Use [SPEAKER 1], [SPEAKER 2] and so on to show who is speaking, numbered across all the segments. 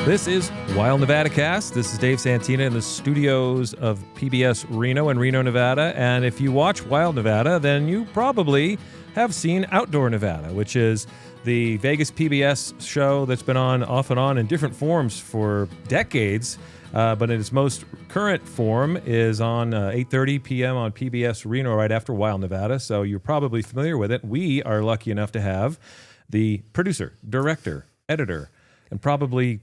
[SPEAKER 1] This is Wild Nevadacast. This is Dave Santina in the studios of PBS Reno in Reno, Nevada. And if you watch Wild Nevada, then you probably have seen Outdoor Nevada, which is the Vegas PBS show that's been on off and on in different forms for decades. But in its most current form is on 8:30 p.m. on PBS Reno right after Wild Nevada. So you're probably familiar with it. We are lucky enough to have the producer, director, editor, and probably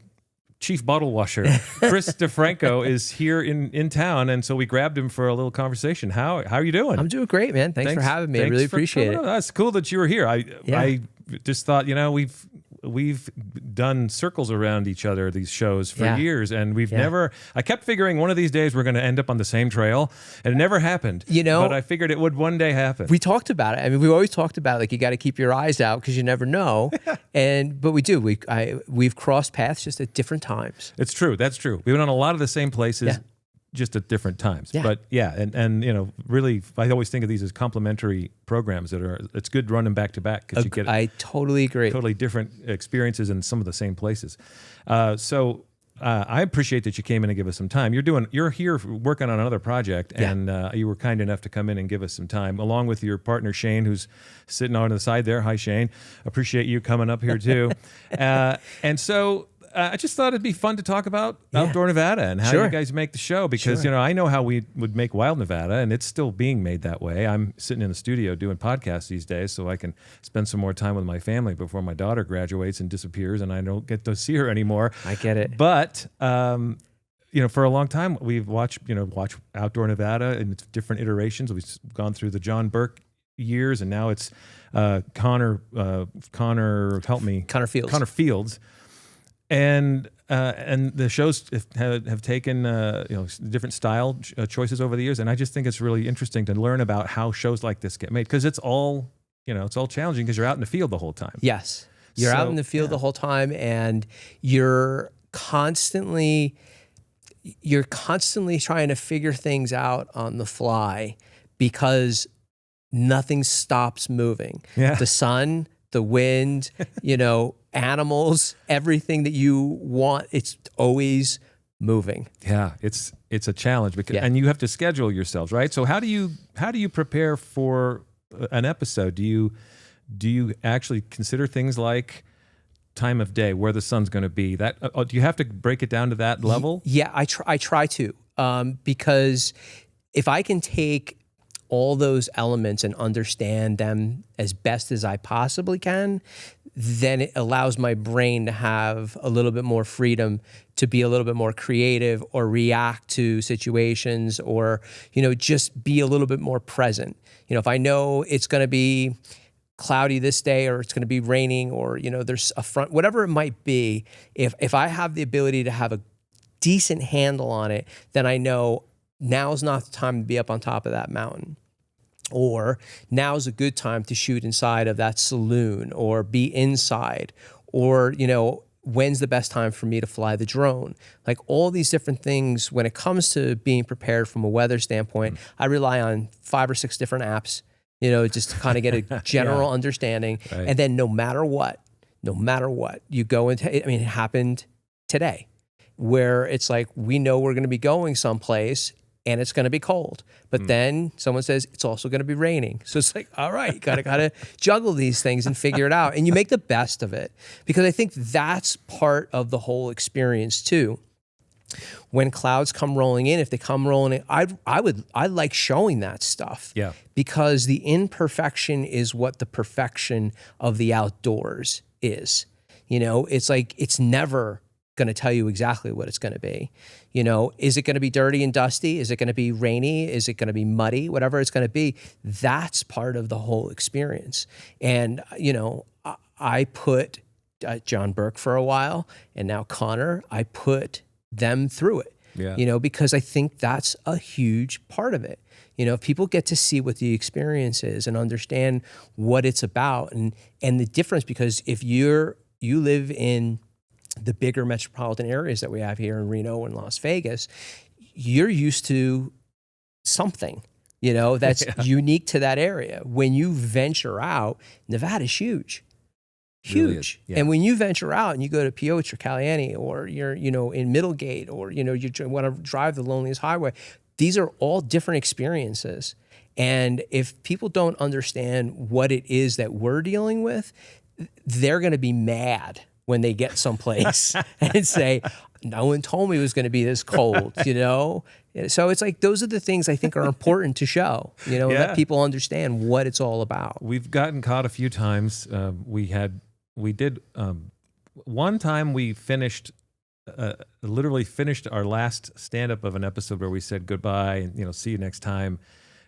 [SPEAKER 1] chief bottle washer, Chris DeFranco, is here in town, and so we grabbed him for a little conversation. How are you doing?
[SPEAKER 2] I'm doing great, man. Thanks for having me. I really appreciate it.
[SPEAKER 1] That's cool that you were here. I just thought, we've done circles around each other, these shows, for years, and we've never, I kept figuring one of these days we're going to end up on the same trail, and it never happened. But I figured it would one day happen.
[SPEAKER 2] We talked about it. I mean, we've always talked about, like, you got to keep your eyes out because you never know. But we do. We've crossed paths just at different times.
[SPEAKER 1] It's true. That's true. We've been on a lot of the same places. Just at different times. But really, I always think of these as complementary programs it's good running back to back because you get
[SPEAKER 2] I totally agree.
[SPEAKER 1] Totally different experiences in some of the same places. So I appreciate that you came in and give us some time. You're here working on another project, and you were kind enough to come in and give us some time, along with your partner Shane, who's sitting on the side there. Hi, Shane. Appreciate you coming up here too. And so I just thought it'd be fun to talk about Outdoor Nevada and how you guys make the show, because I know how we would make Wild Nevada, and it's still being made that way. I'm sitting in the studio doing podcasts these days so I can spend some more time with my family before my daughter graduates and disappears and I don't get to see her anymore.
[SPEAKER 2] I get it.
[SPEAKER 1] But for a long time we've watched Outdoor Nevada in its different iterations. We've gone through the John Burke years, and now it's Connor Fields. And the shows have taken different style choices over the years, and I just think it's really interesting to learn about how shows like this get made, because it's all challenging because you're out in the field the whole time.
[SPEAKER 2] Yes, you're out in the field the whole time, and you're constantly trying to figure things out on the fly because nothing stops moving. Yeah. The sun, the wind, animals, everything that you want, it's always moving.
[SPEAKER 1] Yeah, it's a challenge and you have to schedule yourselves, right? So how do you prepare for an episode? Do you actually consider things like time of day, where the sun's going to be? Do you have to break it down to that level?
[SPEAKER 2] Yeah, I try to, because if I can take all those elements and understand them as best as I possibly can, then it allows my brain to have a little bit more freedom to be a little bit more creative or react to situations, or, just be a little bit more present. If I know it's going to be cloudy this day, or it's going to be raining, or, there's a front, whatever it might be, if I have the ability to have a decent handle on it, then I know now's not the time to be up on top of that mountain. Or now's a good time to shoot inside of that saloon, or be inside, or, when's the best time for me to fly the drone? Like, all these different things when it comes to being prepared from a weather standpoint. I rely on 5 or 6 different apps, just to kind of get a general understanding. Right. And then no matter what, you go into, it happened today, where it's like, we know we're going to be going someplace and it's going to be cold. But then someone says it's also going to be raining. So it's like, all right, you gotta juggle these things and figure it out. And you make the best of it, because I think that's part of the whole experience too. When clouds come rolling in, if they come rolling in, I like showing that stuff. Yeah. Because the imperfection is what the perfection of the outdoors is. It's like, it's never going to tell you exactly what it's going to be. Is it going to be dirty and dusty? Is it going to be rainy? Is it going to be muddy? Whatever it's going to be, that's part of the whole experience. And, I put John Burke for a while, and now Connor, I put them through it, because I think that's a huge part of it. If people get to see what the experience is and understand what it's about, and the difference, because if you live in the bigger metropolitan areas that we have here in Reno and Las Vegas, you're used to something, that's unique to that area. When you venture out, Nevada's huge.
[SPEAKER 1] Really
[SPEAKER 2] Huge.
[SPEAKER 1] is. Yeah.
[SPEAKER 2] And when you venture out and you go to Pioche or Caliente, or you're, in Middlegate, or, you want to drive the loneliest highway, these are all different experiences. And if people don't understand what it is that we're dealing with, they're going to be mad when they get someplace and say, no one told me it was going to be this cold, So it's like, those are the things I think are important to show, and let people understand what it's all about.
[SPEAKER 1] We've gotten caught a few times. One time we literally finished our last stand-up of an episode where we said goodbye and, see you next time.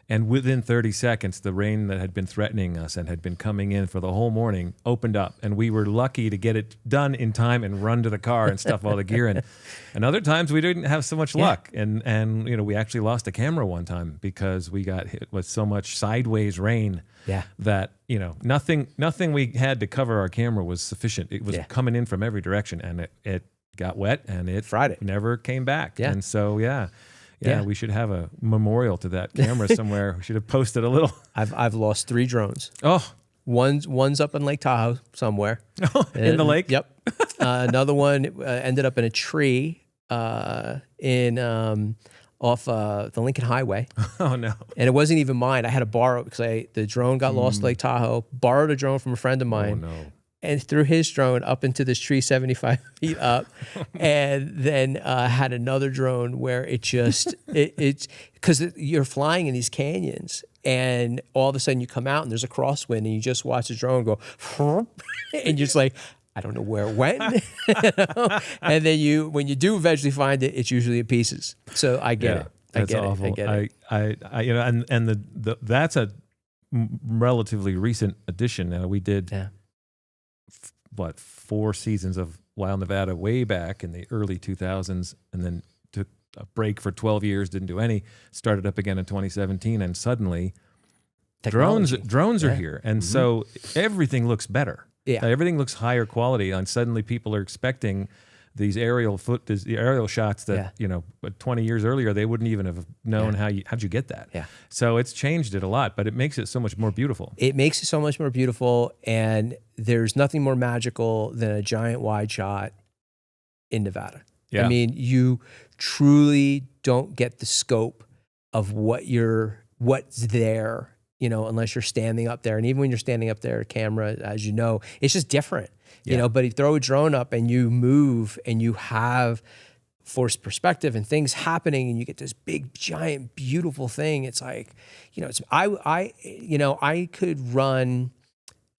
[SPEAKER 1] And within 30 seconds, the rain that had been threatening us and had been coming in for the whole morning opened up, and we were lucky to get it done in time and run to the car and stuff all the gear in. And other times we didn't have so much luck, and we actually lost a camera one time because we got hit with so much sideways rain that nothing we had to cover our camera was sufficient. It was coming in from every direction, and it got wet, and it never came back. And so Yeah, we should have a memorial to that camera somewhere. We should have posted a little.
[SPEAKER 2] I've lost 3 drones.
[SPEAKER 1] Oh,
[SPEAKER 2] one's up in Lake Tahoe somewhere.
[SPEAKER 1] In the lake.
[SPEAKER 2] Yep. Another one ended up in a tree off the Lincoln Highway.
[SPEAKER 1] Oh no!
[SPEAKER 2] And it wasn't even mine. I had to borrow it because the drone got lost in Lake Tahoe. Borrowed a drone from a friend of mine.
[SPEAKER 1] Oh no!
[SPEAKER 2] And threw his drone up into this tree 75 feet up, and then had another drone where it just, it's because you're flying in these canyons, and all of a sudden you come out and there's a crosswind, and you just watch the drone go, and you're just like, I don't know where it went. And then when you do eventually find it, it's usually in pieces. So I get it.
[SPEAKER 1] That's awful. That's a relatively recent addition. We did. Yeah. 4 seasons of Wild Nevada way back in the early 2000s, and then took a break for 12 years, didn't do any, started up again in 2017, and suddenly drones are here. And so everything looks better. Yeah. Everything looks higher quality, and suddenly people are expecting these aerial shots that 20 years earlier they wouldn't even have known how'd you get that. Yeah. So it's changed it a lot, but it makes it so much more beautiful.
[SPEAKER 2] It makes it so much more beautiful, and there's nothing more magical than a giant wide shot in Nevada. Yeah. I mean, you truly don't get the scope of what's there, unless you're standing up there. And even when you're standing up there, camera, as you know, it's just different. But you throw a drone up and you move and you have forced perspective and things happening, and you get this big, giant, beautiful thing. It's like, I could run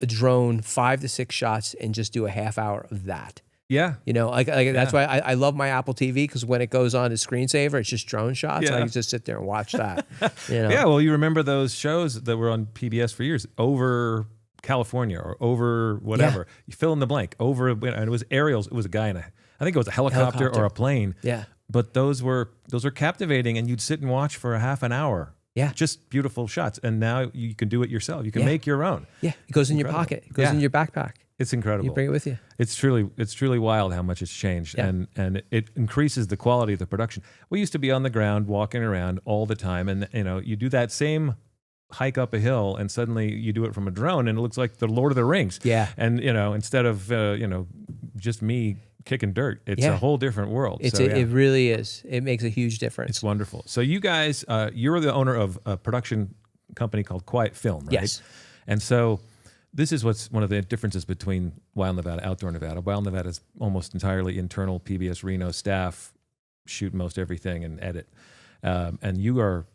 [SPEAKER 2] a drone 5 to 6 shots and just do a half hour of that.
[SPEAKER 1] Yeah.
[SPEAKER 2] That's why I love my Apple TV, because when it goes on to screensaver, it's just drone shots. Yeah. I can just sit there and watch that.
[SPEAKER 1] Yeah. Well, you remember those shows that were on PBS for years, over California or over whatever. Yeah. You fill in the blank. Over, and it was aerials. It was a guy in I think it was a helicopter or a plane. Yeah. But those were captivating, and you'd sit and watch for a half an hour. Yeah. Just beautiful shots. And now you can do it yourself. You can make your own.
[SPEAKER 2] Yeah. It goes in your pocket. It goes in your backpack.
[SPEAKER 1] It's incredible.
[SPEAKER 2] You bring it with you.
[SPEAKER 1] It's truly wild how much it's changed, and it increases the quality of the production. We used to be on the ground walking around all the time, and you do that same hike up a hill, and suddenly you do it from a drone, and it looks like the Lord of the Rings. Yeah. And instead of just me kicking dirt, it's a whole different world.
[SPEAKER 2] It really is. It makes a huge difference.
[SPEAKER 1] It's wonderful. So you guys, you're the owner of a production company called Quiet Film, right? Yes. And so this is what's one of the differences between Wild Nevada, Outdoor Nevada. Wild Nevada is almost entirely internal. PBS Reno staff shoot most everything and edit. And your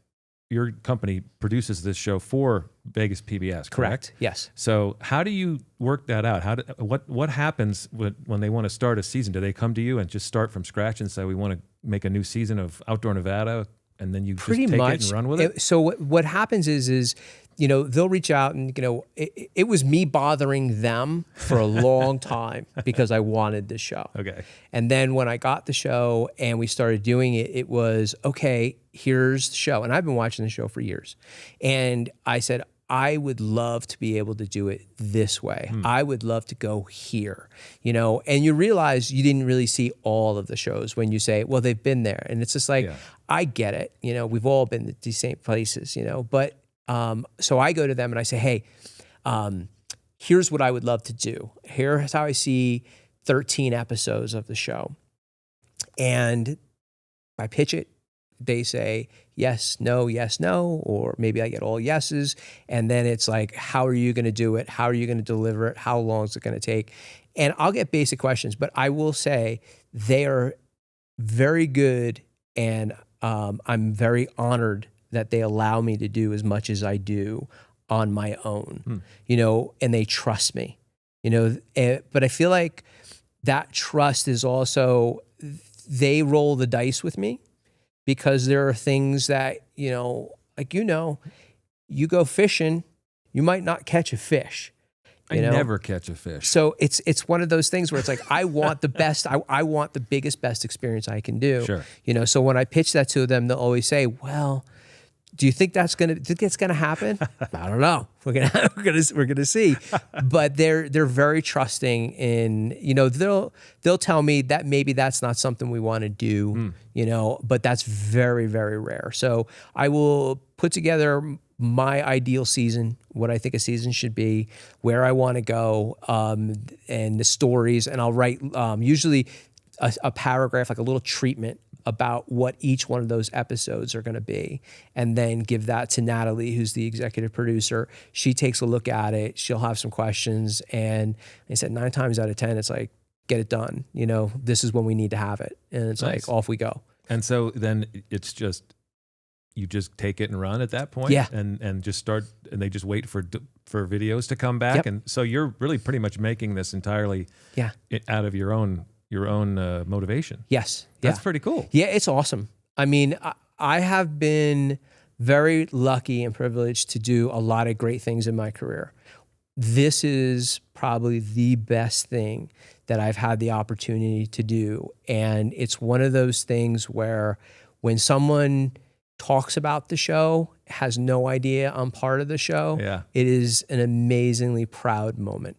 [SPEAKER 1] company produces this show for Vegas PBS, correct?
[SPEAKER 2] Yes.
[SPEAKER 1] So how do you work that out? What happens when they want to start a season? Do they come to you and just start from scratch and say, we want to make a new season of Outdoor Nevada, and then you just take it and run with it?
[SPEAKER 2] So what happens is they'll reach out, and it was me bothering them for a long time because I wanted this show. Okay. And then when I got the show and we started doing it, it was, okay, here's the show. And I've been watching the show for years. And I said, I would love to be able to do it this way. I would love to go here, and you realize you didn't really see all of the shows when you say, well, they've been there. And it's just like, I get it. We've all been to these same places, but so I go to them and I say, hey, here's what I would love to do. Here's how I see 13 episodes of the show. And I pitch it. They say yes, no, or maybe I get all yeses. And then it's like, how are you going to do it? How are you going to deliver it? How long is it going to take? And I'll get basic questions, but I will say they are very good. And I'm very honored that they allow me to do as much as I do on my own, and they trust me, but I feel like that trust is also, they roll the dice with me because there are things that, like, you go fishing, you might not catch a fish.
[SPEAKER 1] I never catch a fish.
[SPEAKER 2] So it's one of those things where it's like, I want the best, I want the biggest, best experience I can do.
[SPEAKER 1] Sure.
[SPEAKER 2] So when I pitch that to them, they'll always say, well, do you think that's gonna happen? I don't know. We're gonna see. But they're very trusting in, they'll tell me that maybe that's not something we want to do, but that's very, very rare. So I will put together my ideal season, what I think a season should be, where I want to go, and the stories, and I'll write usually a paragraph, like a little treatment about what each one of those episodes are going to be, and then give that to Natalie, who's the executive producer. She takes a look at it. She'll have some questions, and I said 9 times out of 10, it's like, get it done. This is when we need to have it, and it's
[SPEAKER 1] nice.
[SPEAKER 2] like, off we go.
[SPEAKER 1] And so then it's just, you just take it and run at that point,
[SPEAKER 2] yeah,
[SPEAKER 1] and just start, and they just wait for videos to come back, and so you're really pretty much making this entirely, out of your own motivation.
[SPEAKER 2] Yes.
[SPEAKER 1] That's pretty cool.
[SPEAKER 2] Yeah, it's awesome. I mean, I have been very lucky and privileged to do a lot of great things in my career. This is probably the best thing that I've had the opportunity to do. And it's one of those things where when someone talks about the show, has no idea I'm part of the show, it is an amazingly proud moment,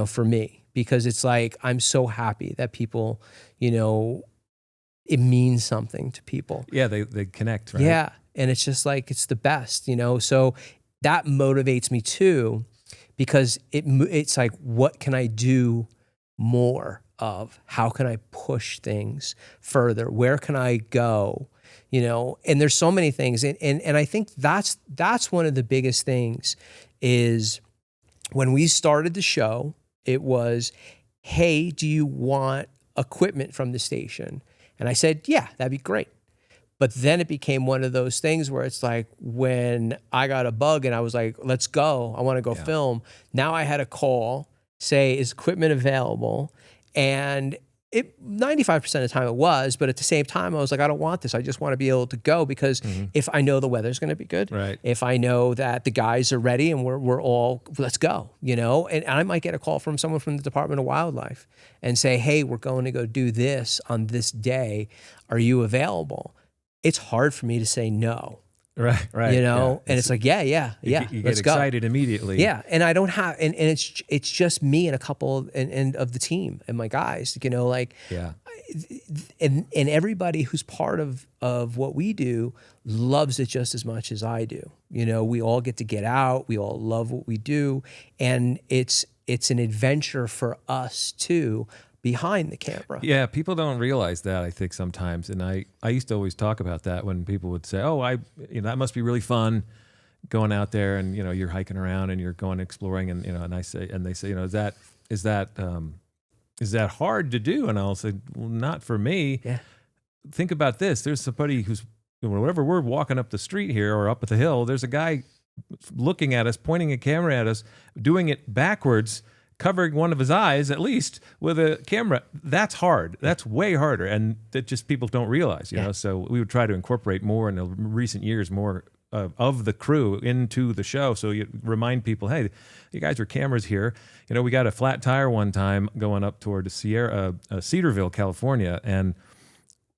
[SPEAKER 2] for me. Because it's like, I'm so happy that people, it means something to people.
[SPEAKER 1] Yeah, they connect, right?
[SPEAKER 2] Yeah, and it's just like, it's the best, So that motivates me too, because it's like, what can I do more of? How can I push things further? Where can I go? And there's so many things. And I think that's one of the biggest things is when we started the show, it was, hey, do you want equipment from the station? And I said, yeah, that'd be great. But then it became one of those things where it's like, when I got a bug and I was like, let's go, I want to go film. Now I had a call, say, is equipment available? And 95% of the time it was, but at the same time, I was like, I don't want this. I just want to be able to go, because if I know the weather's going to be good, if I know that the guys are ready and we're all, let's go, and I might get a call from someone from the Department of Wildlife and say, hey, we're going to go do this on this day. Are you available? It's hard for me to say no.
[SPEAKER 1] Right.
[SPEAKER 2] And it's like, yeah.
[SPEAKER 1] You get excited immediately.
[SPEAKER 2] Yeah, and I don't have, and it's just me and a couple and of the team and my guys, and everybody who's part of what we do loves it just as much as I do. We all get out, we all love what we do, and it's an adventure for us too, behind the camera.
[SPEAKER 1] Yeah, people don't realize that, I think, sometimes. And I used to always talk about that when people would say, oh, that must be really fun going out there, and you're hiking around and you're going exploring, and and they say, is that hard to do? And I'll say, well, not for me.
[SPEAKER 2] Yeah.
[SPEAKER 1] Think about this. There's somebody who's, whenever we're walking up the street here or up at the hill, there's a guy looking at us, pointing a camera at us, doing it backwards, covering one of his eyes at least with a camera. That's hard. That's way harder. And that just people don't realize, so we would try to incorporate more in the recent years, more of the crew into the show. So you remind people, hey, you guys are cameras here. We got a flat tire one time going up toward Cedarville, California. And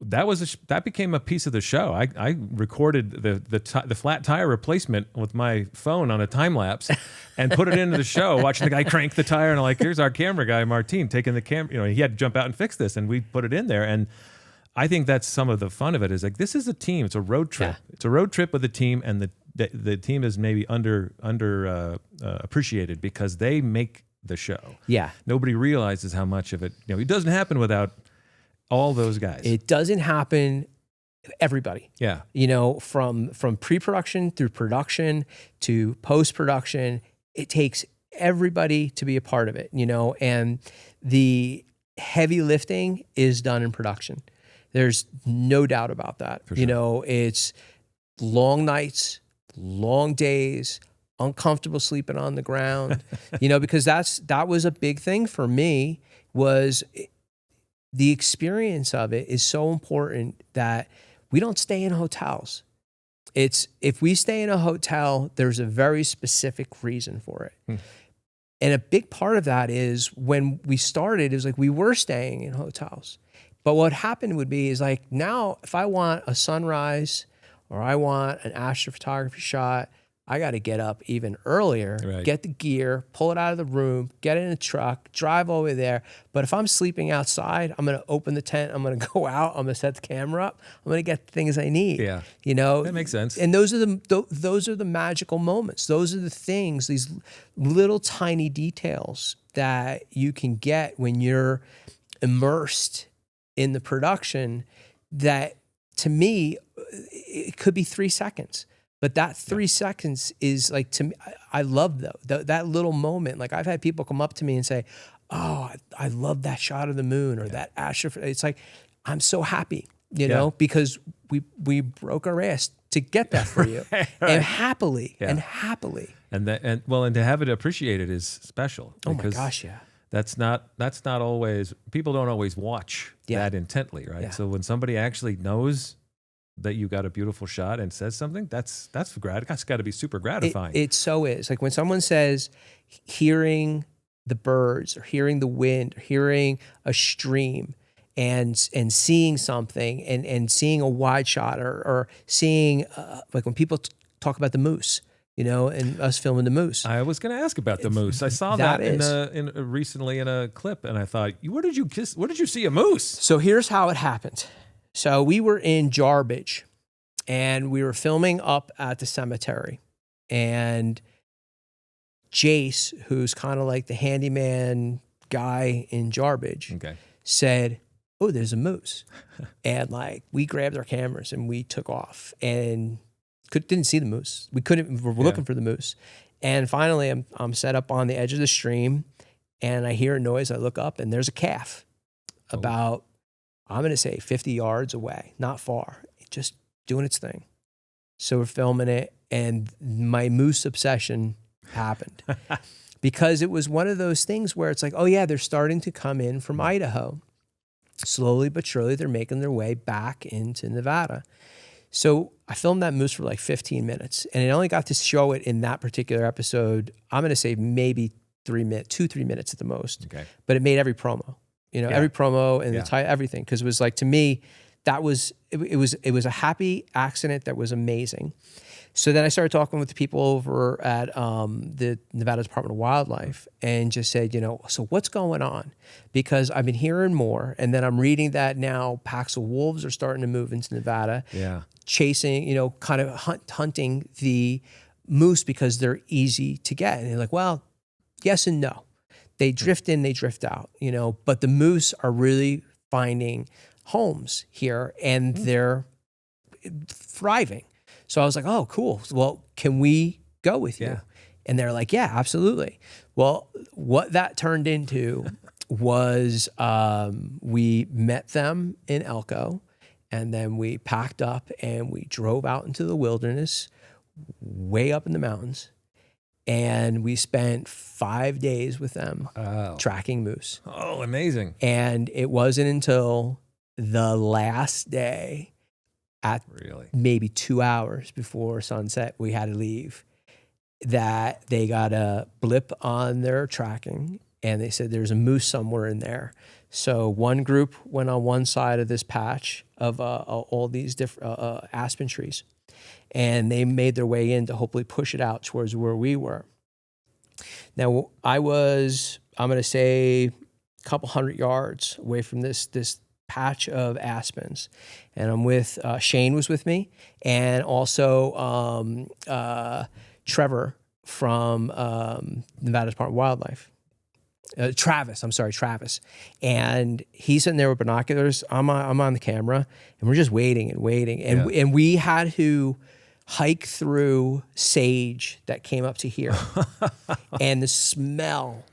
[SPEAKER 1] that became a piece of the show. I recorded the flat tire replacement with my phone on a time lapse and put it into the show, watching the guy crank the tire, and I'm like, here's our camera guy, Martin, taking the camera. He had to jump out and fix this, and we put it in there. And I think that's some of the fun of it, is like, this is a team. It's a road trip. Yeah. It's a road trip with a team, and the team is maybe under appreciated because they make the show.
[SPEAKER 2] Yeah.
[SPEAKER 1] Nobody realizes how much of it, it doesn't happen without all those guys.
[SPEAKER 2] It doesn't happen. Everybody.
[SPEAKER 1] Yeah.
[SPEAKER 2] From pre-production through production to post-production, it takes everybody to be a part of it, and the heavy lifting is done in production. There's no doubt about that.
[SPEAKER 1] For sure.
[SPEAKER 2] It's long nights, long days, uncomfortable sleeping on the ground, because that was a big thing for me. Was the experience of it is so important that we don't stay in hotels. If we stay in a hotel, there's a very specific reason for it. And a big part of that is when we started, it was like we were staying in hotels. But what happened would be is like now if I want a sunrise or I want an astrophotography shot, I got to get up even earlier,
[SPEAKER 1] Right.
[SPEAKER 2] get the gear, pull it out of the room, get in a truck, drive all the way there. But if I'm sleeping outside, I'm going to open the tent, I'm going to go out, I'm going to set the camera up, I'm going to get the things I need.
[SPEAKER 1] Yeah. That makes sense.
[SPEAKER 2] And those are the magical moments. Those are the things, these little tiny details that you can get when you're immersed in the production that, to me, it could be 3 seconds. But that 3 seconds is like, to me, I love that little moment. Like I've had people come up to me and say, oh, I love that shot of the moon or that astro. It's like, I'm so happy, because we broke our ass to get that for you.
[SPEAKER 1] Right.
[SPEAKER 2] And happily.
[SPEAKER 1] And to have it appreciated is special.
[SPEAKER 2] Oh my gosh, yeah.
[SPEAKER 1] That's not always, people don't always watch that intently, right?
[SPEAKER 2] Yeah.
[SPEAKER 1] So when somebody actually knows that you got a beautiful shot and says something, that's got to be super gratifying.
[SPEAKER 2] It so is. Like when someone says hearing the birds or hearing the wind or hearing a stream and seeing something and seeing a wide shot or seeing like when people talk about the moose, and us filming the moose.
[SPEAKER 1] I was going to ask about the moose. I saw that recently in a clip, and I thought, where did you see a moose? So
[SPEAKER 2] here's how it happened. So we were in Jarbidge, and we were filming up at the cemetery, and Jace, who's kind of like the handyman guy in Jarbidge, said, "Oh, there's a moose," and like we grabbed our cameras and we took off and didn't see the moose. We were looking for the moose, and finally I'm set up on the edge of the stream, and I hear a noise. I look up, and there's a calf about, I'm going to say 50 yards away, not far, just doing its thing. So we're filming it, and my moose obsession happened because it was one of those things where it's like, oh yeah, they're starting to come in from Idaho. Slowly but surely, they're making their way back into Nevada. So I filmed that moose for like 15 minutes, and it only got to show it in that particular episode, I'm going to say maybe 3 minutes at the most. Okay. But it made every promo. Every promo and everything, because it was like, to me, that was it was a happy accident that was amazing. So then I started talking with the people over at the Nevada Department of Wildlife and just said, so what's going on? Because I've been hearing more, and then I'm reading that now packs of wolves are starting to move into Nevada, chasing, kind of hunting the moose because they're easy to get. And they're like, well, yes and no. They drift in, they drift out, but the moose are really finding homes here, and they're thriving. So I was like, oh, cool. Well, can we go with you? And they're like, yeah, absolutely. Well, what that turned into was we met them in Elko, and then we packed up and we drove out into the wilderness, way up in the mountains. And we spent 5 days with them tracking moose.
[SPEAKER 1] Oh, amazing.
[SPEAKER 2] And it wasn't until the last day at maybe 2 hours before sunset, we had to leave, that they got a blip on their tracking, and they said there's a moose somewhere in there. So one group went on one side of this patch of all these different aspen trees, and they made their way in to hopefully push it out towards where we were. Now, I'm going to say a couple 100 yards away from this patch of aspens, and I'm with Shane was with me, and also Trevor from Nevada Department of Wildlife. Travis, and he's sitting there with binoculars. I'm on the camera, and we're just waiting, and we had to hike through sage that came up to here, and the smell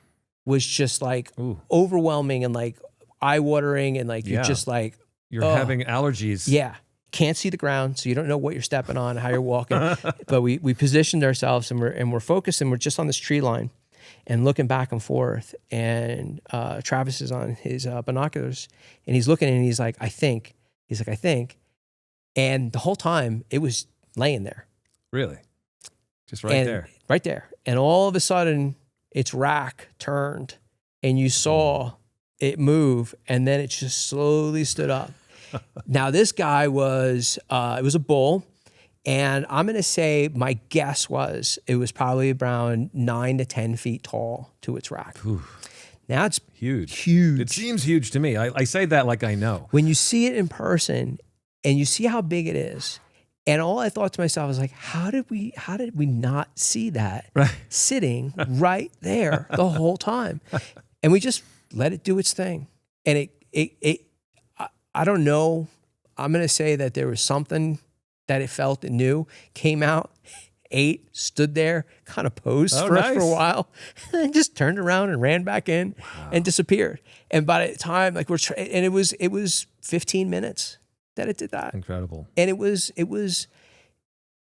[SPEAKER 2] was just like overwhelming and like eye-watering, and like you're just like
[SPEAKER 1] you're having allergies.
[SPEAKER 2] Yeah, can't see the ground, so you don't know what you're stepping on, how you're walking. But we positioned ourselves, and we're focused, and we're just on this tree line and looking back and forth. And Travis is on his binoculars, and he's looking, and he's like, I think. And the whole time it was laying there.
[SPEAKER 1] Really? Just right there.
[SPEAKER 2] Right there. And all of a sudden its rack turned, and you saw it move, and then it just slowly stood up. Now this guy was, it was a bull. And I'm going to say my guess was it was probably around 9 to 10 feet tall to its rack.
[SPEAKER 1] Ooh.
[SPEAKER 2] Now it's
[SPEAKER 1] huge.
[SPEAKER 2] Huge.
[SPEAKER 1] It seems huge to me. I say that like I know.
[SPEAKER 2] When you see it in person and you see how big it is, and all I thought to myself was like, how did we not see that sitting right there the whole time? And we just let it do its thing. And I don't know. I'm going to say that there was something that it felt it knew, came out, ate, stood there, kind of posed for us for a while, and then just turned around and ran back in and disappeared. And by the time, like and it was 15 minutes that it did that.
[SPEAKER 1] Incredible.
[SPEAKER 2] And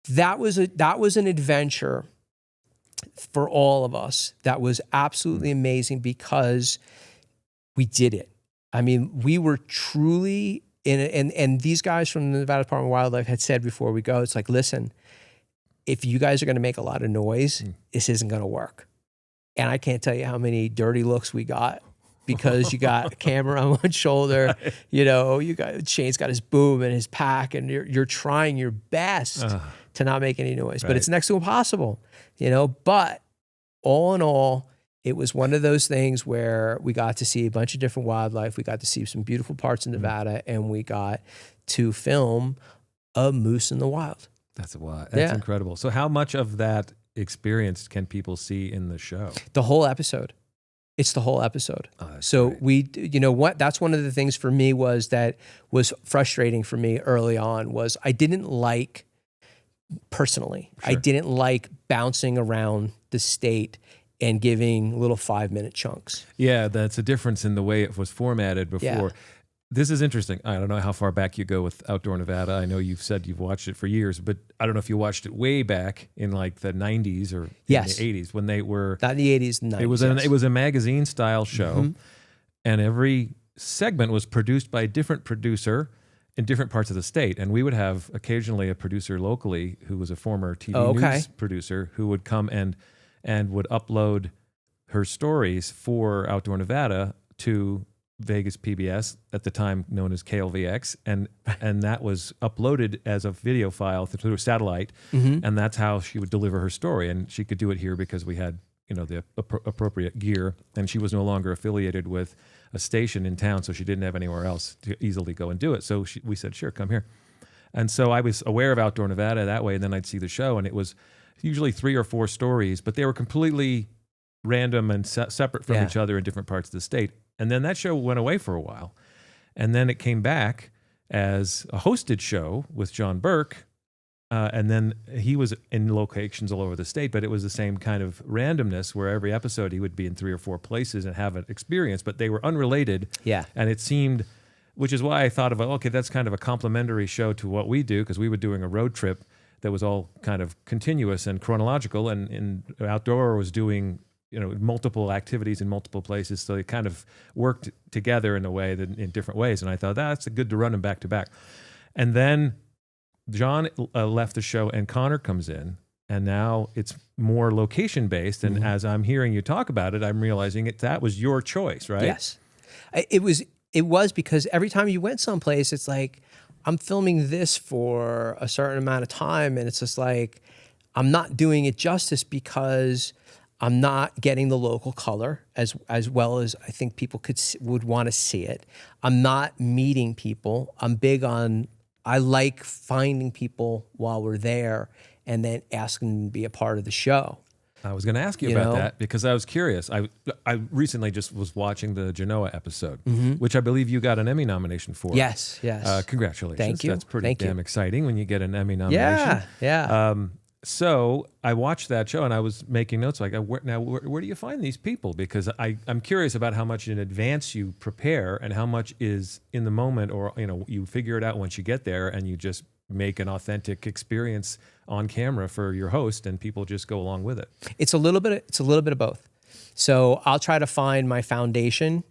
[SPEAKER 2] that was an adventure for all of us. That was absolutely amazing because we did it. I mean, we were truly and these guys from the Nevada Department of Wildlife had said before we go, it's like, listen, if you guys are going to make a lot of noise, this isn't going to work. And I can't tell you how many dirty looks we got because you got a camera on one shoulder, Shane's got his boom and his pack, and you're trying your best to not make any noise, but it's next to impossible, but all in all, it was one of those things where we got to see a bunch of different wildlife. We got to see some beautiful parts of Nevada, and we got to film a moose in the wild.
[SPEAKER 1] That's incredible. So how much of that experience can people see in the show?
[SPEAKER 2] The whole episode. It's the whole episode.
[SPEAKER 1] So
[SPEAKER 2] great. That's one of the things for me was frustrating for me early on was I didn't like bouncing around the state and giving little 5-minute chunks.
[SPEAKER 1] Yeah, that's a difference in the way it was formatted before.
[SPEAKER 2] Yeah.
[SPEAKER 1] This is interesting. I don't know how far back you go with Outdoor Nevada. I know you've said you've watched it for years, but I don't know if you watched it way back in like the 90s or in the 80s when they were...
[SPEAKER 2] Not in the 80s and 90s.
[SPEAKER 1] It was a magazine-style show, and every segment was produced by a different producer in different parts of the state. And we would have occasionally a producer locally who was a former TV news producer who would come and would upload her stories for Outdoor Nevada to Vegas PBS, at the time known as KLVX, and that was uploaded as a video file through a satellite, and that's how she would deliver her story. And she could do it here because we had the appropriate gear, and she was no longer affiliated with a station in town, so she didn't have anywhere else to easily go and do it. So we said, sure, come here. And so I was aware of Outdoor Nevada that way, and then I'd see the show, and it was usually 3 or 4 stories, but they were completely random and separate from each other in different parts of the state. And then that show went away for a while. And then it came back as a hosted show with John Burke. And then he was in locations all over the state, but it was the same kind of randomness where every episode he would be in 3 or 4 places and have an experience, but they were unrelated.
[SPEAKER 2] Yeah.
[SPEAKER 1] And it seemed, which is why I thought of, okay, that's kind of a complementary show to what we do, because we were doing a road trip that was all kind of continuous and chronological, and Outdoor was doing multiple activities in multiple places, so it kind of worked together in a way that in different ways. And I thought that's good to run them back to back. And then John left the show, and Connor comes in, and now it's more location based. And as I'm hearing you talk about it, I'm realizing that was your choice, right?
[SPEAKER 2] Yes, it was because every time you went someplace, it's like, I'm filming this for a certain amount of time, and it's just like I'm not doing it justice because I'm not getting the local color as well as I think people would want to see it. I'm not meeting people. I'm big on, I like finding people while we're there and then asking them to be a part of the show.
[SPEAKER 1] I was going to ask you about that because I was curious. I recently just was watching the Genoa episode, which I believe you got an Emmy nomination for.
[SPEAKER 2] Yes.
[SPEAKER 1] Congratulations.
[SPEAKER 2] Thank you.
[SPEAKER 1] That's pretty damn exciting when you get an Emmy nomination.
[SPEAKER 2] Yeah.
[SPEAKER 1] So I watched that show and I was making notes like, where do you find these people? Because I'm curious about how much in advance you prepare and how much is in the moment, or you figure it out once you get there and you just make an authentic experience on camera for your host and people just go along with it. It's a little bit
[SPEAKER 2] of both. So I'll try to find my foundation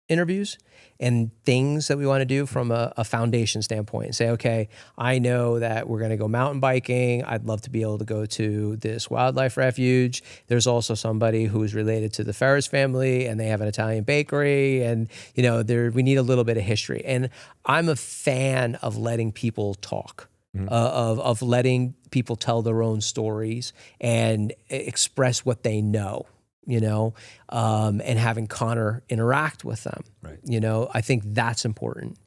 [SPEAKER 2] interviews and things that we want to do from a foundation standpoint and say, okay, I know that we're going to go mountain biking. I'd love to be able to go to this wildlife refuge. There's also somebody who's related to the Ferris family and they have an Italian bakery, and we need a little bit of history. And I'm a fan of letting people talk. Of letting people tell their own stories and express what they know, and having Connor interact with them.
[SPEAKER 1] Right.
[SPEAKER 2] I think that's important.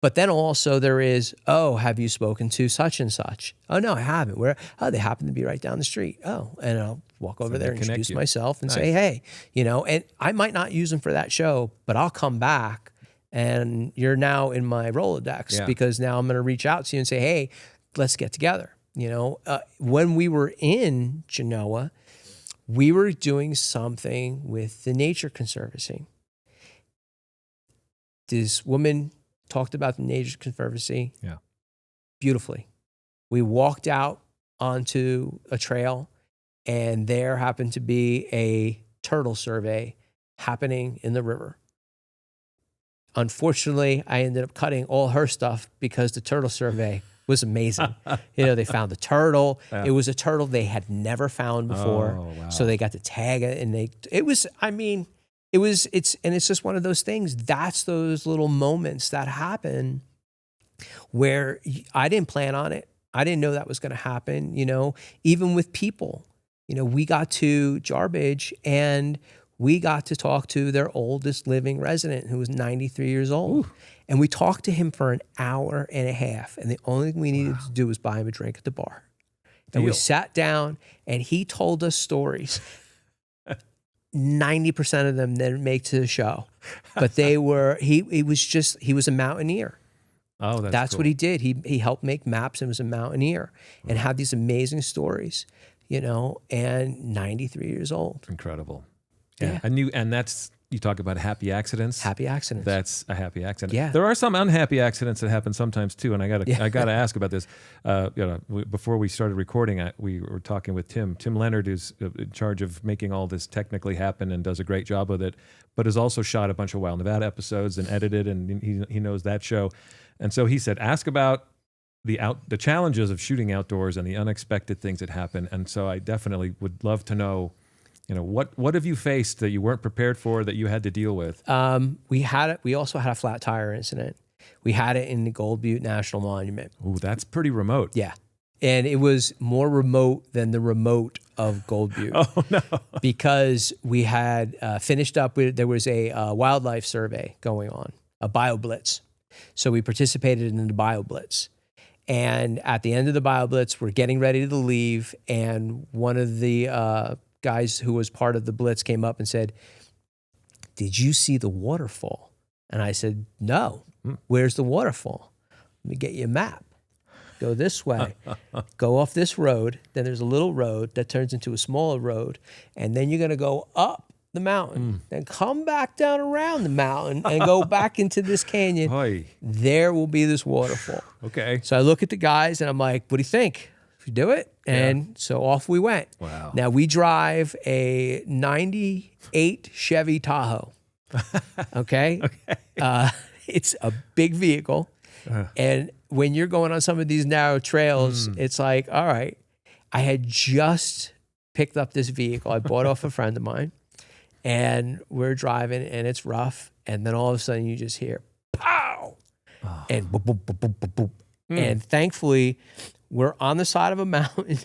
[SPEAKER 2] But then also there is, have you spoken to such and such? Oh, no, I haven't. Where? Oh, they happen to be right down the street. Oh, and I'll walk over there and introduce myself and say, hey, and I might not use them for that show, but I'll come back. And you're now in my Rolodex because now I'm going to reach out to you and say, hey, let's get together. When we were in Genoa, we were doing something with the Nature Conservancy. This woman talked about the Nature Conservancy beautifully. We walked out onto a trail and there happened to be a turtle survey happening in the river. Unfortunately, I ended up cutting all her stuff because the turtle survey was amazing. They found the turtle. Yeah. It was a turtle they had never found before.
[SPEAKER 1] Oh, wow.
[SPEAKER 2] So they got to tag it, and it's just one of those things. That's those little moments that happen where I didn't plan on it. I didn't know that was going to happen. Even with people, we got to Jarbidge and we got to talk to their oldest living resident who was 93 years old. Ooh. And we talked to him for an hour and a half. And the only thing we needed to do was buy him a drink at the bar. And we sat down and he told us stories. 90% of them didn't make to the show, but he was a mountaineer.
[SPEAKER 1] Oh,
[SPEAKER 2] that's
[SPEAKER 1] cool.
[SPEAKER 2] What he did. He helped make maps and was a mountaineer and had these amazing stories, and 93 years old.
[SPEAKER 1] Incredible. Yeah. And that's, you talk about happy accidents.
[SPEAKER 2] Happy accidents.
[SPEAKER 1] That's a happy accident.
[SPEAKER 2] Yeah.
[SPEAKER 1] There are some unhappy accidents that happen sometimes too. And I gotta ask about this. Before we started recording, we were talking with Tim Leonard, who's in charge of making all this technically happen and does a great job with it, but has also shot a bunch of Wild Nevada episodes and edited, and he knows that show. And so he said, ask about the challenges of shooting outdoors and the unexpected things that happen. And so I definitely would love to know, what have you faced that you weren't prepared for that you had to deal with?
[SPEAKER 2] We also had a flat tire incident. We had it in the Gold Butte National Monument.
[SPEAKER 1] Ooh, that's pretty remote.
[SPEAKER 2] Yeah. And it was more remote than the remote of Gold Butte.
[SPEAKER 1] Oh, no.
[SPEAKER 2] Because we had finished up with, there was a wildlife survey going on, a BioBlitz. So we participated in the BioBlitz. And at the end of the BioBlitz, we're getting ready to leave. And one of the guys who was part of the Blitz came up and said, did you see the waterfall? And I said, no. Where's the waterfall? Let me get you a map. Go this way. Go off this road. Then there's a little road that turns into a smaller road. And then you're going to go up the mountain. Then come back down around the mountain and go back into this canyon.
[SPEAKER 1] Oy. There
[SPEAKER 2] will be this waterfall.
[SPEAKER 1] Okay.
[SPEAKER 2] So I look at the guys and I'm like, what do you think? Should we do it? And so off we went.
[SPEAKER 1] Wow.
[SPEAKER 2] Now we drive a 98 Chevy Tahoe. Okay. It's a big vehicle. And when you're going on some of these narrow trails, it's like, all right, I had just picked up this vehicle. I bought off a friend of mine and we're driving and it's rough. And then all of a sudden you just hear pow and boop, boop, boop, boop, boop, boop. And thankfully we're on the side of a mountain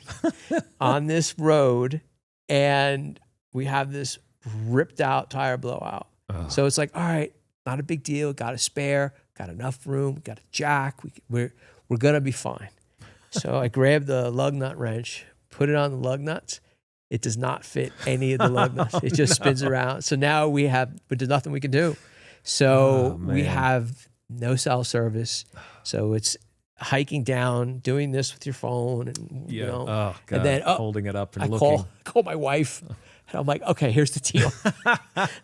[SPEAKER 2] on this road. And we have this ripped out tire blowout. So it's like, all right, not a big deal. Got a spare, got enough room, got a jack. We're gonna be fine. So I grabbed the lug nut wrench, put it on the lug nuts. It does not fit any of the lug nuts. It just spins around. So now but there's nothing we can do. So we have no cell service. So it's hiking down, doing this with your phone, and you know, and then
[SPEAKER 1] holding it up and looking.
[SPEAKER 2] Call my wife, and I'm like, okay, here's the deal.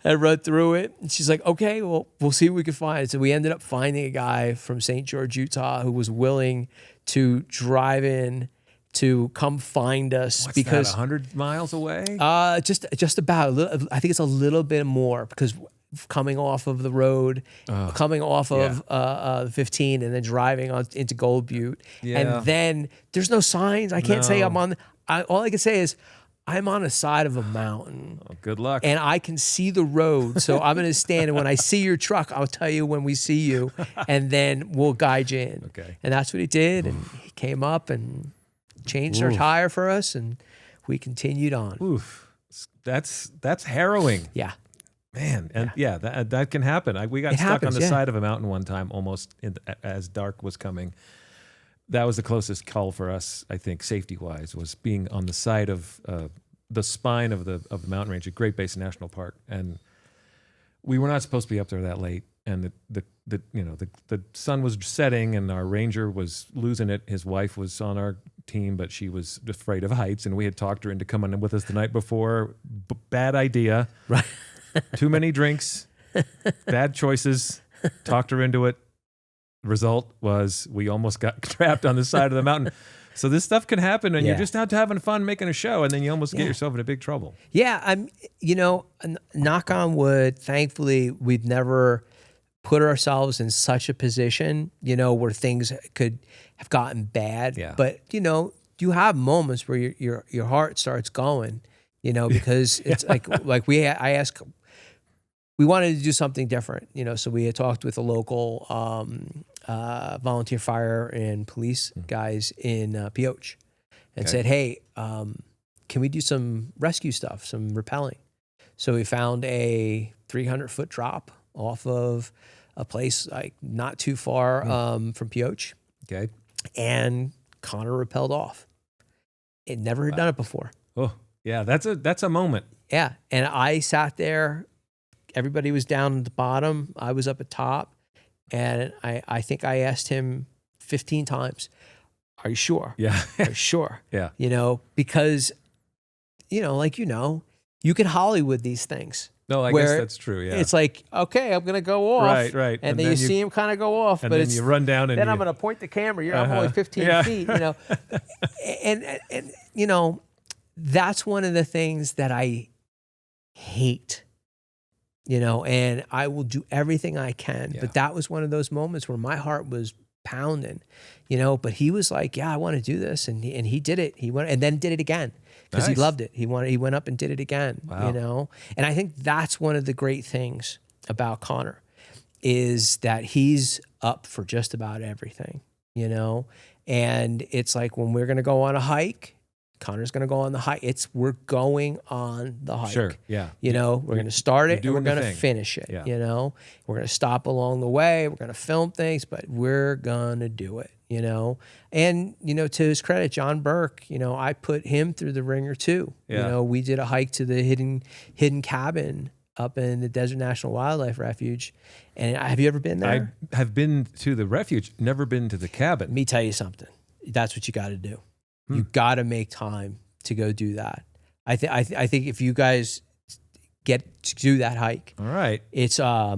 [SPEAKER 2] I rode through it, and she's like, okay, well, we'll see what we can find. So we ended up finding a guy from St. George, Utah, who was willing to drive in to come find us.
[SPEAKER 1] What's
[SPEAKER 2] because
[SPEAKER 1] that, 100 miles away?
[SPEAKER 2] Just about. I think it's a little bit more because coming off of the road, coming off of 15 and then driving on into Gold Butte. Yeah. And then there's no signs. I can't say I'm on, all I can say is I'm on the side of a mountain.
[SPEAKER 1] Oh, good luck.
[SPEAKER 2] And I can see the road. So I'm going to stand, and when I see your truck, I'll tell you when we see you, and then we'll guide you in.
[SPEAKER 1] Okay.
[SPEAKER 2] And that's what he did. And he came up and changed our tire for us, and we continued on.
[SPEAKER 1] Oof. That's harrowing.
[SPEAKER 2] Yeah.
[SPEAKER 1] Man, and that can happen. We got stuck on the side of a mountain one time, almost as dark was coming. That was the closest call for us, I think, safety-wise, was being on the side of the spine of the mountain range at Great Basin National Park, and we were not supposed to be up there that late. And the sun was setting, and our ranger was losing it. His wife was on our team, but she was afraid of heights, and we had talked her into coming in with us the night before. Bad idea.
[SPEAKER 2] Right.
[SPEAKER 1] Too many drinks, bad choices, talked her into it. Result was we almost got trapped on the side of the mountain. So this stuff can happen, and you're just out having fun making a show, and then you almost get yourself into big trouble.
[SPEAKER 2] Yeah, knock on wood, thankfully, we've never put ourselves in such a position, where things could have gotten bad. Yeah. But, you have moments where your heart starts going, because it's we wanted to do something different, so we had talked with the local volunteer fire and police guys in Pioche and said, hey, can we do some rescue stuff, some rappelling? So we found a 300-foot drop off of a place like not too far from Pioche.
[SPEAKER 1] Okay.
[SPEAKER 2] And Connor rappelled off. It never had done it before.
[SPEAKER 1] Oh, yeah, that's a moment.
[SPEAKER 2] Yeah, and I sat there. Everybody was down at the bottom. I was up at top. And I think I asked him 15 times, are you sure?
[SPEAKER 1] Yeah.
[SPEAKER 2] Are you sure?
[SPEAKER 1] Yeah.
[SPEAKER 2] Because, you can Hollywood these things.
[SPEAKER 1] No, I guess that's true, yeah.
[SPEAKER 2] It's like, okay, I'm going to go off.
[SPEAKER 1] Right.
[SPEAKER 2] And then you see him kind of go off.
[SPEAKER 1] And
[SPEAKER 2] but
[SPEAKER 1] then you run down. And
[SPEAKER 2] then I'm going to point the camera. I'm only 15 feet, and that's one of the things that I hate. And I will do everything I can. Yeah. But that was one of those moments where my heart was pounding, but he was like, yeah, I want to do this. And he did it. He went and then did it again because he loved it. He went up and did it again,
[SPEAKER 1] wow.
[SPEAKER 2] And I think that's one of the great things about Connor is that he's up for just about everything, and it's like when we're going to go on a hike, Connor's going to go on the hike. We're going on the hike.
[SPEAKER 1] Sure, yeah.
[SPEAKER 2] We're going to start it and we're going to finish it.
[SPEAKER 1] Yeah.
[SPEAKER 2] We're going to stop along the way. We're going to film things, but we're going to do it, And, to his credit, John Burke, I put him through the ringer too.
[SPEAKER 1] Yeah.
[SPEAKER 2] We did a hike to the hidden cabin up in the Desert National Wildlife Refuge. And have you ever been there?
[SPEAKER 1] I have been to the refuge, never been to the cabin.
[SPEAKER 2] Let me tell you something. That's what you got to do. You got to make time to go do that. I think if you guys get to do that hike,
[SPEAKER 1] all right,
[SPEAKER 2] it's I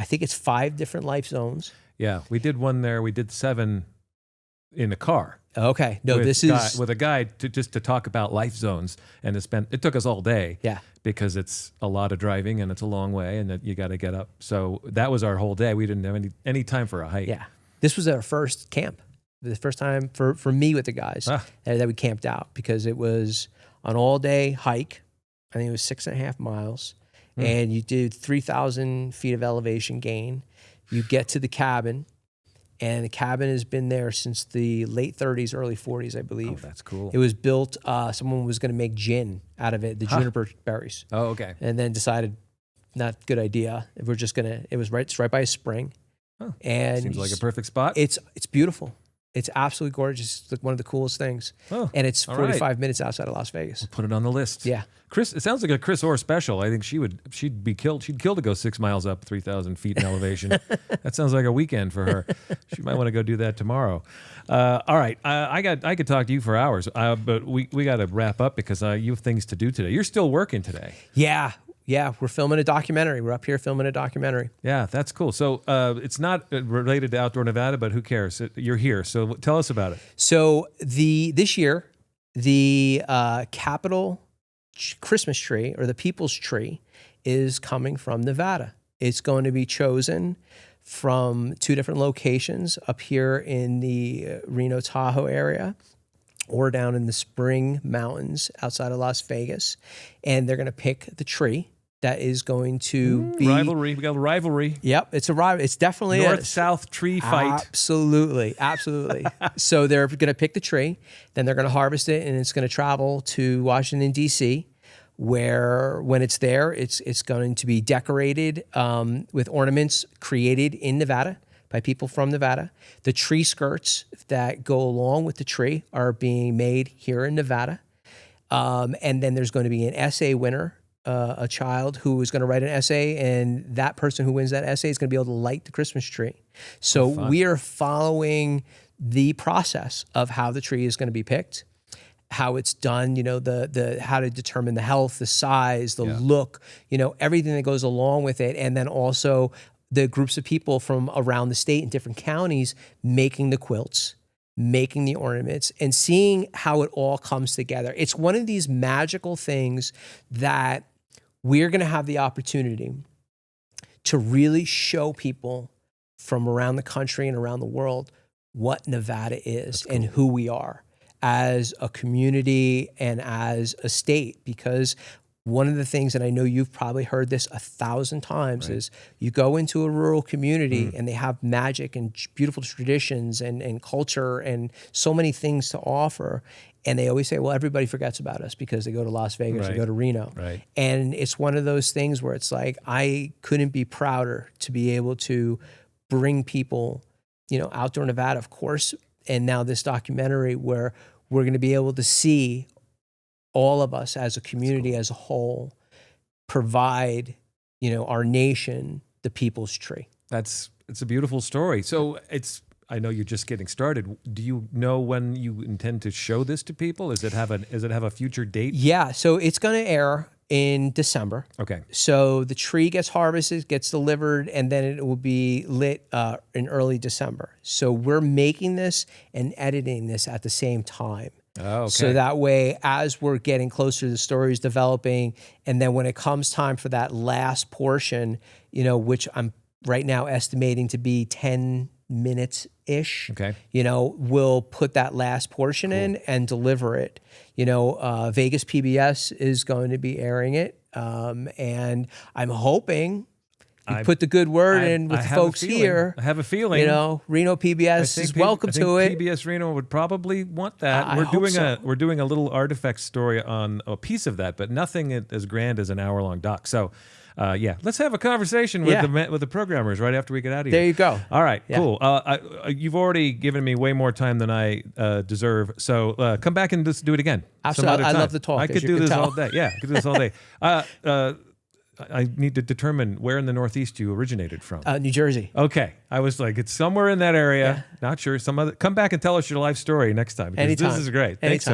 [SPEAKER 2] think it's 5 different life zones.
[SPEAKER 1] Yeah, we did one there. We did 7 in a car.
[SPEAKER 2] Okay, no, this is
[SPEAKER 1] with a guide to talk about life zones, and it took us all day.
[SPEAKER 2] Yeah,
[SPEAKER 1] because it's a lot of driving and it's a long way, and that you got to get up. So that was our whole day. We didn't have any time for a hike.
[SPEAKER 2] Yeah, this was our first camp. The first time for me with the guys that we camped out because it was an all-day hike. I think it was 6.5 miles. And you did 3,000 feet of elevation gain. You get to the cabin, And the cabin has been there since the late 30s, early 40s, I believe.
[SPEAKER 1] Oh, that's cool.
[SPEAKER 2] It was built, someone was going to make gin out of it, the juniper berries.
[SPEAKER 1] Oh, okay.
[SPEAKER 2] And then decided, not good idea. We're just going to, it's right by a spring.
[SPEAKER 1] Oh,
[SPEAKER 2] and
[SPEAKER 1] seems like a perfect spot.
[SPEAKER 2] It's beautiful. It's absolutely gorgeous. It's like one of the coolest things.
[SPEAKER 1] Oh,
[SPEAKER 2] and it's 45
[SPEAKER 1] right.
[SPEAKER 2] minutes outside of Las Vegas.
[SPEAKER 1] We'll put it on the list.
[SPEAKER 2] Yeah.
[SPEAKER 1] Chris, it sounds like a Chris Orr special. I think she'd be killed. She'd kill to go 6 miles up 3,000 feet in elevation. That sounds like a weekend for her. She might want to go do that tomorrow. All right. I could talk to you for hours, but we got to wrap up because you have things to do today. You're still working today.
[SPEAKER 2] Yeah, we're filming a documentary. We're up here filming a documentary.
[SPEAKER 1] Yeah, that's cool. So it's not related to Outdoor Nevada, but who cares? You're here, so tell us about it.
[SPEAKER 2] So this year, the Capitol Christmas tree, or the People's Tree, is coming from Nevada. It's going to be chosen from 2 different locations, up here in the Reno, Tahoe area, or down in the Spring Mountains outside of Las Vegas. And they're going to pick the tree that is going to be...
[SPEAKER 1] Rivalry. We got a rivalry.
[SPEAKER 2] Yep, it's a rivalry. It's definitely
[SPEAKER 1] North-South tree fight.
[SPEAKER 2] Absolutely. So they're going to pick the tree, then they're going to harvest it, and it's going to travel to Washington, D.C., where when it's there, it's going to be decorated with ornaments created in Nevada by people from Nevada. The tree skirts that go along with the tree are being made here in Nevada. And then there's going to be an essay winner, a child who is going to write an essay, and that person who wins that essay is going to be able to light the Christmas tree. So we are following the process of how the tree is going to be picked, how it's done, the how to determine the health, the size, the look, everything that goes along with it. And then also the groups of people from around the state and different counties making the quilts, making the ornaments, and seeing how it all comes together. It's one of these magical things that we're going to have the opportunity to really show people from around the country and around the world what Nevada is and who we are as a community and as a state. Because one of the things, and I know you've probably heard this 1,000 times, is you go into a rural community and they have magic and beautiful traditions and culture and so many things to offer. And they always say, well, everybody forgets about us because they go to Las Vegas or go to Reno.
[SPEAKER 1] Right.
[SPEAKER 2] And it's one of those things where it's like, I couldn't be prouder to be able to bring people, Outdoor Nevada, of course, and now this documentary where we're going to be able to see all of us as a community as a whole provide, our nation, the People's Tree.
[SPEAKER 1] It's a beautiful story. So I know you're just getting started. Do you know when you intend to show this to people? Does it have a future date?
[SPEAKER 2] Yeah, so it's going to air in December.
[SPEAKER 1] Okay.
[SPEAKER 2] So the tree gets harvested, gets delivered, and then it will be lit in early December. So we're making this and editing this at the same time.
[SPEAKER 1] Oh, okay.
[SPEAKER 2] So that way, as we're getting closer, the story is developing, and then when it comes time for that last portion, which I'm right now estimating to be 10 minutes-ish,
[SPEAKER 1] okay.
[SPEAKER 2] We'll put that last portion in and deliver it. Vegas PBS is going to be airing it, and I'm hoping you put the good word in with the folks here.
[SPEAKER 1] I have a feeling.
[SPEAKER 2] Reno PBS is welcome to it.
[SPEAKER 1] PBS Reno would probably want that. We're doing a little artifact story on a piece of that, but nothing as grand as an hour-long doc. So, let's have a conversation with the programmers right after we get out of here.
[SPEAKER 2] There you go.
[SPEAKER 1] All right, cool. You've already given me way more time than I deserve. So come back and just do it again.
[SPEAKER 2] Absolutely. I love to talk.
[SPEAKER 1] I could do this all day. Yeah, I could do this all day. I need to determine where in the Northeast you originated from.
[SPEAKER 2] New Jersey.
[SPEAKER 1] Okay. I was like, it's somewhere in that area. Yeah. Not sure. Come back and tell us your life story next time.
[SPEAKER 2] Anytime.
[SPEAKER 1] This is great. Thanks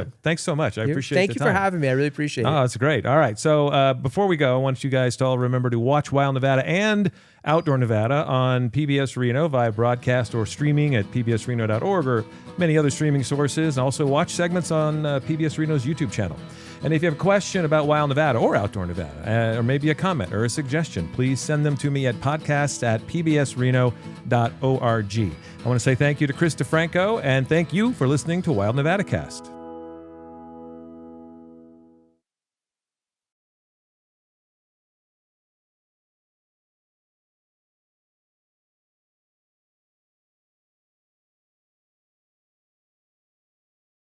[SPEAKER 1] so much. I appreciate it.
[SPEAKER 2] Thank you for having me. I really appreciate it.
[SPEAKER 1] Oh, that's great. All right. So before we go, I want you guys to all remember to watch Wild Nevada and Outdoor Nevada on PBS Reno via broadcast or streaming at pbsreno.org or many other streaming sources. And also watch segments on PBS Reno's YouTube channel. And if you have a question about Wild Nevada or Outdoor Nevada, or maybe a comment or a suggestion, please send them to me at podcasts@pbsreno.org. I want to say thank you to Chris DeFranco, and thank you for listening to Wild Nevadacast.